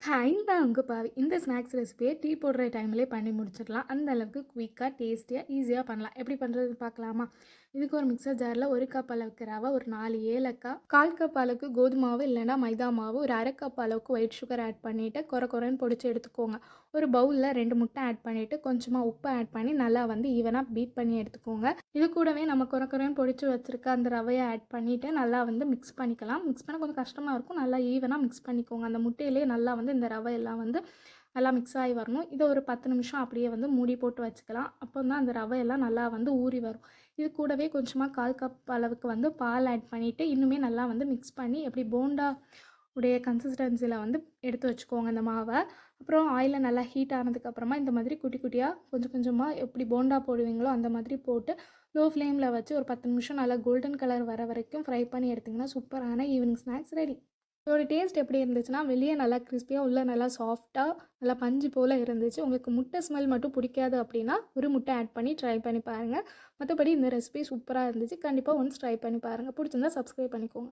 Hi நான் உங்கள் பாவி. இந்த ஸ்நாக்ஸ் ரெசிபியை டீ போடுற டைம்லேயே பண்ணி முடிச்சிடலாம். அந்த அளவுக்கு குயிக்காக டேஸ்டியாக ஈஸியாக பண்ணலாம். எப்படி பண்ணுறது பார்க்கலாமா? இதுக்கு ஒரு மிக்சர் ஜாரில் 1 கப் அளவுக்கு ரவை, ஒரு 4 ஏலக்காய், 1/4 கப் அளவுக்கு கோதுமை மாவு இல்லைன்னா மைதா மாவு, ஒரு 1/2 கப் அளவுக்கு ஒயிட் சுகர் ஆட் பண்ணிவிட்டு கொரன்னு பொடிச்சு எடுத்துக்கோங்க. ஒரு பவுலில் 2 முட்டை ஆட் பண்ணிவிட்டு கொஞ்சமாக உப்பு ஆட் பண்ணி நல்லா ஈவனாக பீட் பண்ணி எடுத்துக்கோங்க. இது கூடவே நம்ம கொரன்னு பொடிச்சு வச்சுருக்க அந்த ரவையை ஆட் பண்ணிவிட்டு நல்லா மிக்ஸ் பண்ணிக்கலாம். மிக்ஸ் பண்ண கொஞ்சம் கஷ்டமாக இருக்கும். நல்லா ஈவனாக மிக்ஸ் பண்ணிக்கோங்க. அந்த முட்டையிலே நல்லா இந்த ரவை எல்லாம் நல்லா மிக்ஸ் ஆகி வரணும். இதை ஒரு 10 நிமிஷம் அப்படியே மூடி போட்டு வச்சுக்கலாம். அப்போ தான் அந்த ரவையெல்லாம் நல்லா ஊறி வரும். இது கூடவே கொஞ்சமாக 1/4 கப் அளவுக்கு பால் ஆட் பண்ணிவிட்டு இன்னுமே நல்லா மிக்ஸ் பண்ணி எப்படி போண்டா உடைய கன்சிஸ்டன்சியில் எடுத்து வச்சுக்கோங்க இந்த மாவை. அப்புறம் ஆயிலில் நல்லா ஹீட் ஆனதுக்கப்புறமா இந்த மாதிரி குட்டி குட்டியாக கொஞ்சம் கொஞ்சமாக எப்படி போண்டா போடுவீங்களோ அந்த மாதிரி போட்டு லோ ஃப்ளேமில் வச்சு ஒரு 10 நிமிஷம் நல்லா கோல்டன் கலர் வர வரைக்கும் ஃப்ரை பண்ணி எடுத்திங்கன்னா சூப்பரான ஈவினிங் ஸ்நாக்ஸ் ரெடி. இதோட டேஸ்ட் எப்படி இருந்துச்சுன்னா, வெளியே நல்லா கிறிஸ்பியாக உள்ள நல்லா சாஃப்டாக நல்லா பஞ்சு போல் இருந்துச்சு. உங்களுக்கு முட்டை ஸ்மெல் மட்டும் பிடிக்காது அப்படின்னா ஒரு முட்டை ஆட் பண்ணி ட்ரை பண்ணி பாருங்கள். மற்றபடி இந்த ரெசிபி சூப்பராக இருந்துச்சு. கண்டிப்பாக ஒன்ஸ் ட்ரை பண்ணி பாருங்கள். பிடிச்சிருந்தா சப்ஸ்கிரைப் பண்ணிக்கோங்க.